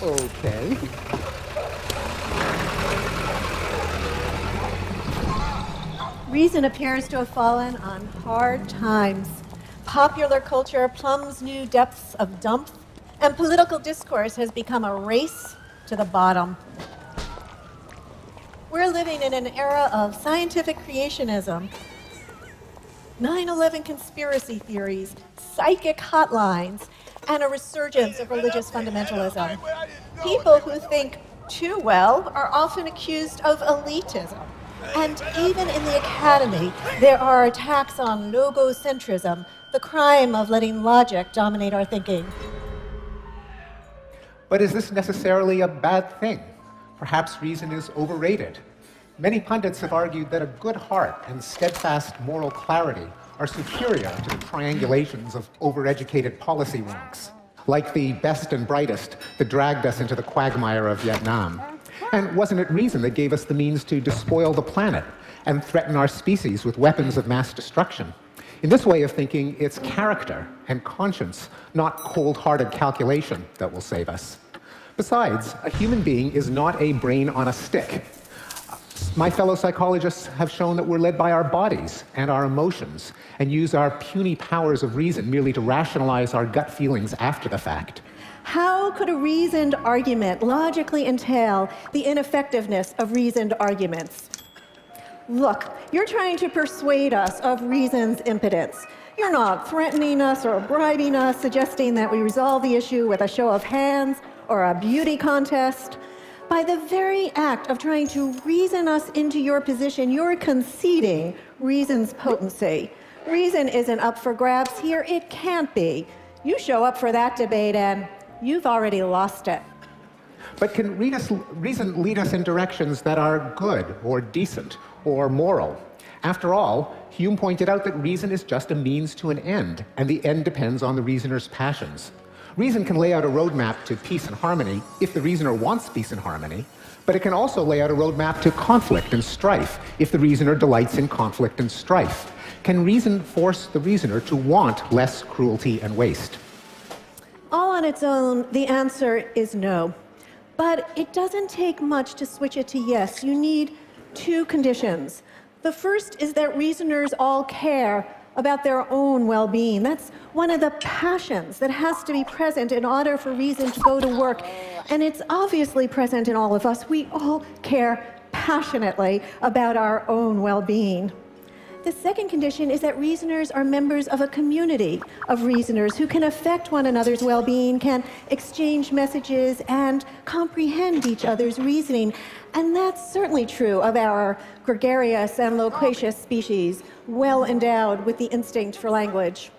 Okay. Reason appears to have fallen on hard times. Popular culture plumbs new depths of dump, and political discourse has become a race to the bottom. We're living in an era of scientific creationism, 9/11 conspiracy theories, psychic hotlines, and a resurgence of religious fundamentalism. People who think too well are often accused of elitism. And even in the academy, there are attacks on logocentrism, the crime of letting logic dominate our thinking. But is this necessarily a bad thing? Perhaps reason is overrated. Many pundits have argued that a good heart and steadfast moral clarity are superior to the triangulations of overeducated policy wonks, like the best and brightest that dragged us into the quagmire of Vietnam. And wasn't it reason that gave us the means to despoil the planet and threaten our species with weapons of mass destruction? In this way of thinking, it's character and conscience, not cold-hearted calculation, that will save us. Besides, a human being is not a brain on a stick. My fellow psychologists have shown that we're led by our bodies and our emotions and use our puny powers of reason merely to rationalize our gut feelings after the fact. How could a reasoned argument logically entail the ineffectiveness of reasoned arguments? Look, you're trying to persuade us of reason's impotence. You're not threatening us or bribing us, suggesting that we resolve the issue with a show of hands or a beauty contest. By the very act of trying to reason us into your position, you're conceding reason's potency. Reason isn't up for grabs here. It can't be. You show up for that debate and you've already lost it. But can reason lead us in directions that are good or decent or moral? After all, Hume pointed out that reason is just a means to an end, and the end depends on the reasoner's passions. Reason can lay out a roadmap to peace and harmony if the reasoner wants peace and harmony, but it can also lay out a roadmap to conflict and strife if the reasoner delights in conflict and strife. Can reason force the reasoner to want less cruelty and waste? All on its own, the answer is no. But it doesn't take much to switch it to yes. You need two conditions. The first is that reasoners all care about their own well-being. That's one of the passions that has to be present in order for reason to go to work. And it's obviously present in all of us. We all care passionately about our own well-being. The second condition is that reasoners are members of a community of reasoners who can affect one another's well-being, can exchange messages, and comprehend each other's reasoning. And that's certainly true of our gregarious and loquacious species, well endowed with the instinct for language.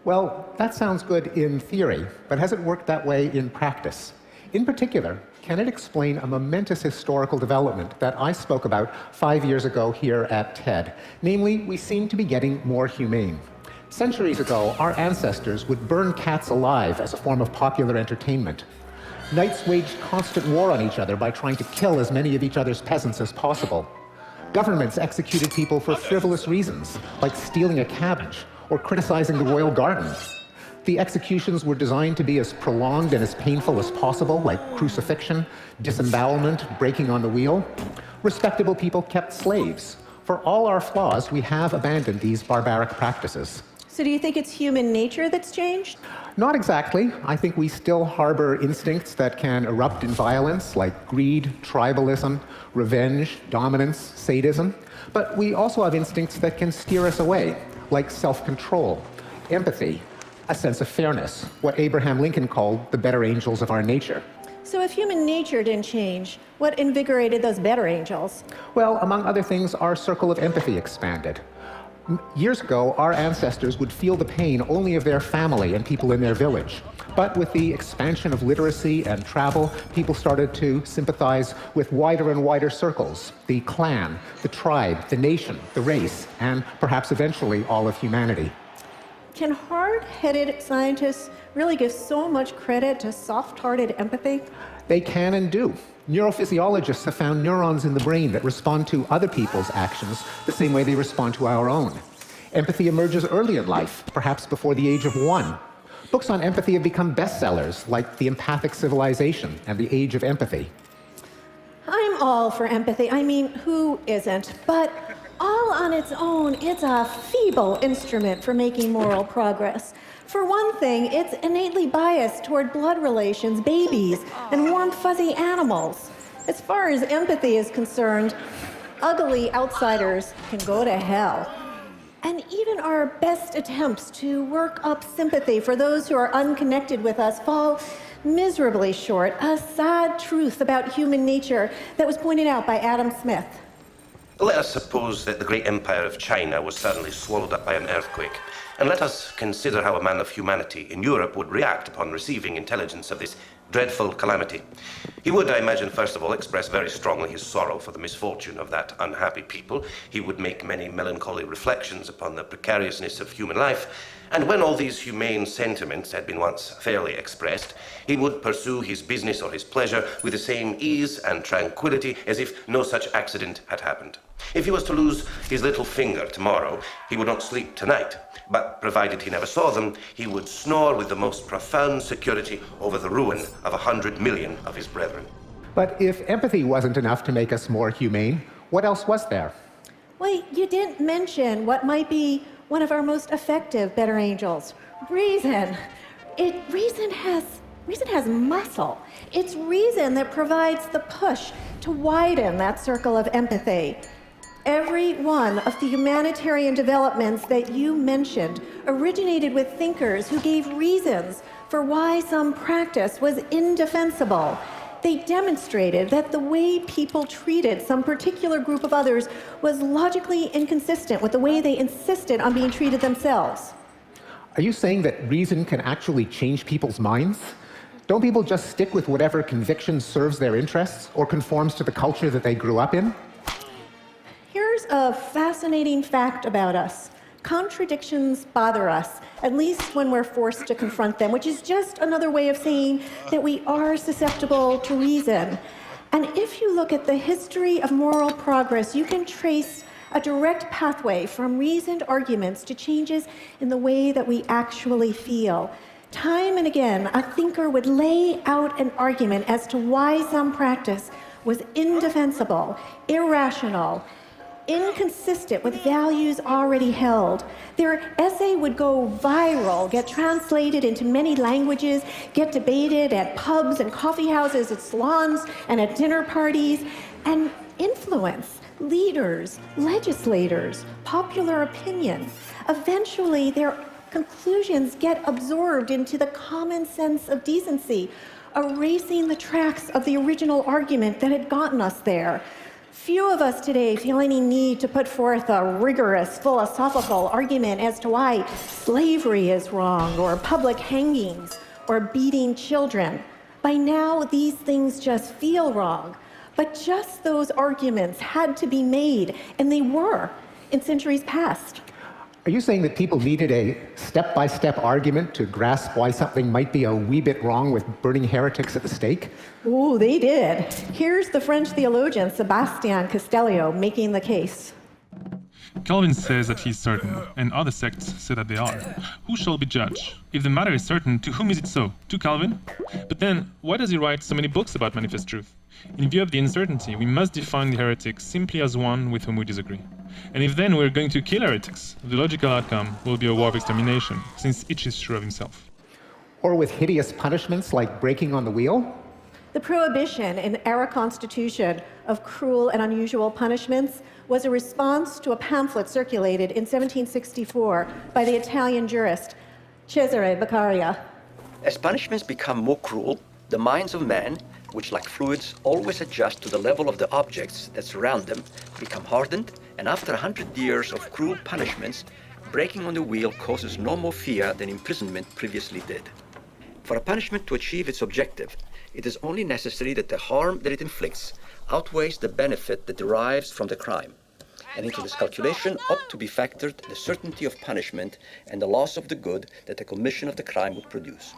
Well, that sounds good in theory, but has it worked that way in practice? In particular, can it explain a momentous historical development that I spoke about 5 years ago here at TED? Namely, we seem to be getting more humane. Centuries ago, our ancestors would burn cats alive as a form of popular entertainment. Knights waged constant war on each other by trying to kill as many of each other's peasants as possible. Governments executed people for frivolous reasons, like stealing a cabbage or criticizing the royal garden. The executions were designed to be as prolonged and as painful as possible, like crucifixion, disembowelment, breaking on the wheel. Respectable people kept slaves. For all our flaws, we have abandoned these barbaric practices. So do you think it's human nature that's changed? Not exactly. I think we still harbor instincts that can erupt in violence, like greed, tribalism, revenge, dominance, sadism. But we also have instincts that can steer us away, like self-control, empathy, a sense of fairness, what Abraham Lincoln called the better angels of our nature. So if human nature didn't change, what invigorated those better angels? Well, among other things, our circle of empathy expanded. Years ago, our ancestors would feel the pain only of their family and people in their village. But with the expansion of literacy and travel, people started to sympathize with wider and wider circles: the clan, the tribe, the nation, the race, and perhaps eventually all of humanity. Can hard-headed scientists really give so much credit to soft-hearted empathy? They can and do. Neurophysiologists have found neurons in the brain that respond to other people's actions the same way they respond to our own. Empathy emerges early in life, perhaps before the age of 1. Books on empathy have become bestsellers, like The Empathic Civilization and The Age of Empathy. I'm all for empathy. I mean, who isn't? But all on its own, it's a feeble instrument for making moral progress. For one thing, it's innately biased toward blood relations, babies, and warm, fuzzy animals. As far as empathy is concerned, ugly outsiders can go to hell. And even our best attempts to work up sympathy for those who are unconnected with us fall miserably short, a sad truth about human nature that was pointed out by Adam Smith. Let us suppose that the great empire of China was suddenly swallowed up by an earthquake, and let us consider how a man of humanity in Europe would react upon receiving intelligence of this dreadful calamity. He would, I imagine, first of all, express very strongly his sorrow for the misfortune of that unhappy people. He would make many melancholy reflections upon the precariousness of human life, and when all these humane sentiments had been once fairly expressed, he would pursue his business or his pleasure with the same ease and tranquility as if no such accident had happened. If he was to lose his little finger tomorrow, he would not sleep tonight, but provided he never saw them, he would snore with the most profound security over the ruin of 100 million of his brethren. But if empathy wasn't enough to make us more humane, what else was there? Wait, you didn't mention what might be one of our most effective better angels, reason. Reason has muscle. It's reason that provides the push to widen that circle of empathy. Every one of the humanitarian developments that you mentioned originated with thinkers who gave reasons for why some practice was indefensible. They demonstrated that the way people treated some particular group of others was logically inconsistent with the way they insisted on being treated themselves. Are you saying that reason can actually change people's minds? Don't people just stick with whatever conviction serves their interests or conforms to the culture that they grew up in? Here's a fascinating fact about us. Contradictions bother us, at least when we're forced to confront them, which is just another way of saying that we are susceptible to reason. And if you look at the history of moral progress, you can trace a direct pathway from reasoned arguments to changes in the way that we actually feel. Time and again, a thinker would lay out an argument as to why some practice was indefensible, irrational, inconsistent with values already held. Their essay would go viral, get translated into many languages, get debated at pubs and coffee houses, at salons, and at dinner parties, and influence leaders, legislators, popular opinion. Eventually, their conclusions get absorbed into the common sense of decency, erasing the tracks of the original argument that had gotten us there. Few of us today feel any need to put forth a rigorous philosophical argument as to why slavery is wrong, or public hangings, or beating children. By now, these things just feel wrong. But just those arguments had to be made, and they were, in centuries past. Are you saying that people needed a step-by-step argument to grasp why something might be a wee bit wrong with burning heretics at the stake? Oh, they did. Here's the French theologian Sébastien Castellio making the case. Calvin says that he is certain, and other sects say that they are. Who shall be judge? If the matter is certain, to whom is it so? To Calvin? But then, why does he write so many books about manifest truth? In view of the uncertainty, we must define the heretic simply as one with whom we disagree. And if then we're going to kill heretics, the logical outcome will be a war of extermination, since each is sure of himself. Or with hideous punishments like breaking on the wheel? The prohibition in our Constitution of cruel and unusual punishments was a response to a pamphlet circulated in 1764 by the Italian jurist Cesare Beccaria. As punishments become more cruel, the minds of men, which like fluids always adjust to the level of the objects that surround them, become hardened, and after 100 years of cruel punishments, breaking on the wheel causes no more fear than imprisonment previously did. For a punishment to achieve its objective, it is only necessary that the harm that it inflicts outweighs the benefit that derives from the crime. And into this calculation ought to be factored the certainty of punishment and the loss of the good that the commission of the crime would produce.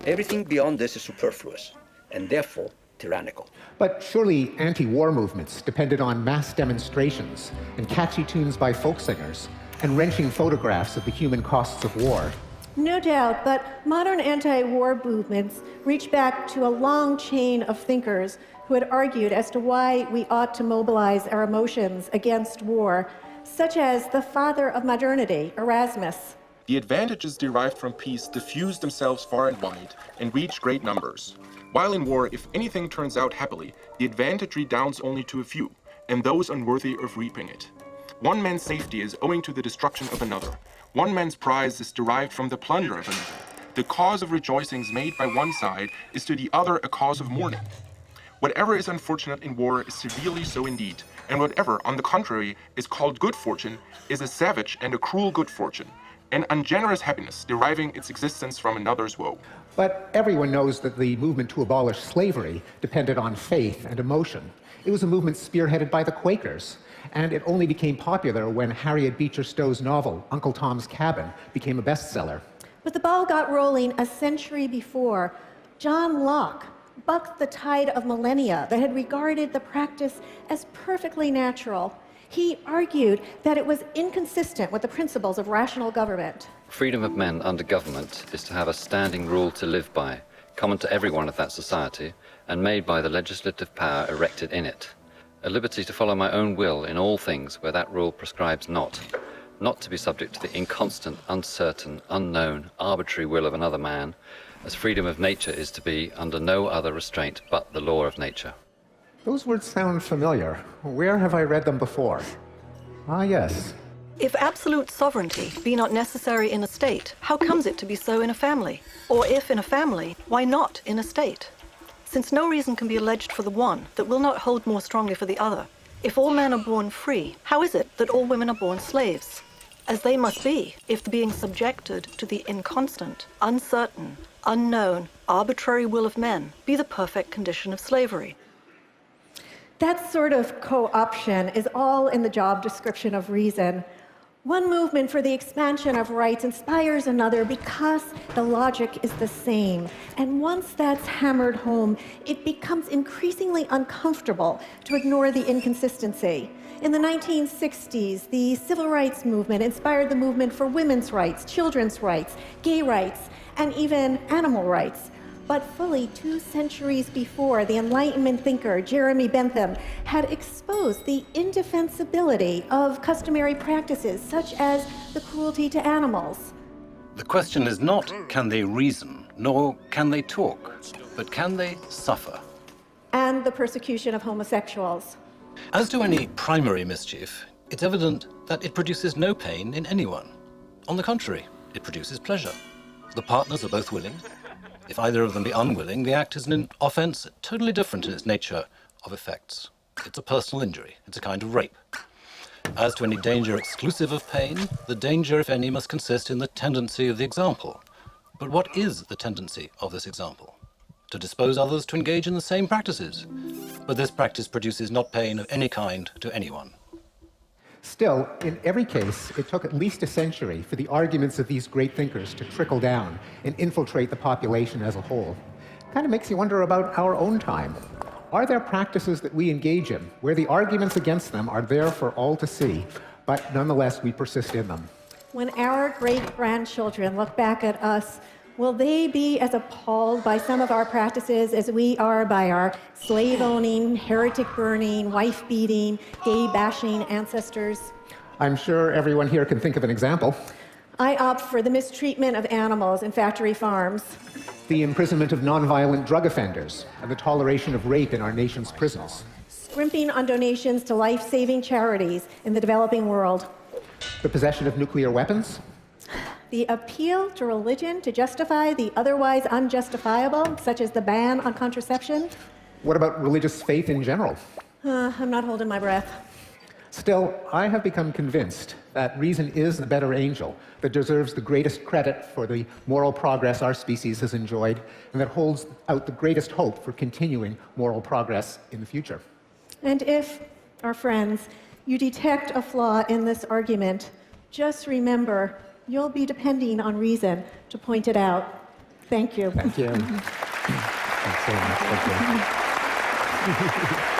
Everything beyond this is superfluous, and therefore tyrannical. But surely anti-war movements depended on mass demonstrations and catchy tunes by folk singers and wrenching photographs of the human costs of war. No doubt, but modern anti-war movements reach back to a long chain of thinkers who had argued as to why we ought to mobilize our emotions against war, such as the father of modernity, Erasmus. The advantages derived from peace diffuse themselves far and wide and reach great numbers. While in war, if anything turns out happily, the advantage redounds only to a few, and those unworthy of reaping it. One man's safety is owing to the destruction of another. One man's prize is derived from the plunder of another. The cause of rejoicings made by one side is to the other a cause of mourning. Whatever is unfortunate in war is severely so indeed, and whatever, on the contrary, is called good fortune is a savage and a cruel good fortune, an ungenerous happiness deriving its existence from another's woe. But everyone knows that the movement to abolish slavery depended on faith and emotion. It was a movement spearheaded by the Quakers, and it only became popular when Harriet Beecher Stowe's novel, Uncle Tom's Cabin, became a bestseller. But the ball got rolling a century before. John Locke bucked the tide of millennia that had regarded the practice as perfectly natural. He argued that it was inconsistent with the principles of rational government. Freedom of men under government is to have a standing rule to live by, common to everyone of that society, and made by the legislative power erected in it. A liberty to follow my own will in all things where that rule prescribes not to be subject to the inconstant, uncertain, unknown, arbitrary will of another man, as freedom of nature is to be under no other restraint but the law of nature. Those words sound familiar. Where have I read them before? Ah, yes. If absolute sovereignty be not necessary in a state, how comes it to be so in a family? Or if in a family, why not in a state? Since no reason can be alleged for the one that will not hold more strongly for the other, if all men are born free, how is it that all women are born slaves? As they must be, if the being subjected to the inconstant, uncertain, unknown, arbitrary will of men be the perfect condition of slavery. That sort of co-option is all in the job description of reason. One movement for the expansion of rights inspires another because the logic is the same. And once that's hammered home, it becomes increasingly uncomfortable to ignore the inconsistency. In the 1960s, the civil rights movement inspired the movement for women's rights, children's rights, gay rights, and even animal rights. But fully 2 centuries before, the Enlightenment thinker Jeremy Bentham had exposed the indefensibility of customary practices, such as the cruelty to animals. The question is not, can they reason, nor can they talk, but can they suffer? And the persecution of homosexuals. As to any primary mischief, it's evident that it produces no pain in anyone. On the contrary, it produces pleasure. The partners are both willing. If either of them be unwilling, the act is an offense totally different in its nature of effects. It's a personal injury. It's a kind of rape. As to any danger exclusive of pain, the danger, if any, must consist in the tendency of the example. But what is the tendency of this example? To dispose others to engage in the same practices. But this practice produces not pain of any kind to anyone. Still, in every case, it took at least a century for the arguments of these great thinkers to trickle down and infiltrate the population as a whole. Kind of makes you wonder about our own time. Are there practices that we engage in where the arguments against them are there for all to see, but nonetheless we persist in them? When our great-grandchildren look back at us, will they be as appalled by some of our practices as we are by our slave-owning, heretic-burning, wife-beating, gay-bashing ancestors? I'm sure everyone here can think of an example. I opt for the mistreatment of animals in factory farms. The imprisonment of nonviolent drug offenders and the toleration of rape in our nation's prisons. Scrimping on donations to life-saving charities in the developing world. The possession of nuclear weapons. The appeal to religion to justify the otherwise unjustifiable, such as the ban on contraception. What about religious faith in general? I'm not holding my breath. Still, I have become convinced that reason is the better angel that deserves the greatest credit for the moral progress our species has enjoyed and that holds out the greatest hope for continuing moral progress in the future. And if, our friends, you detect a flaw in this argument, just remember, you'll be depending on reason to point it out. Thank you. Thank you. Thanks so much. Thank you.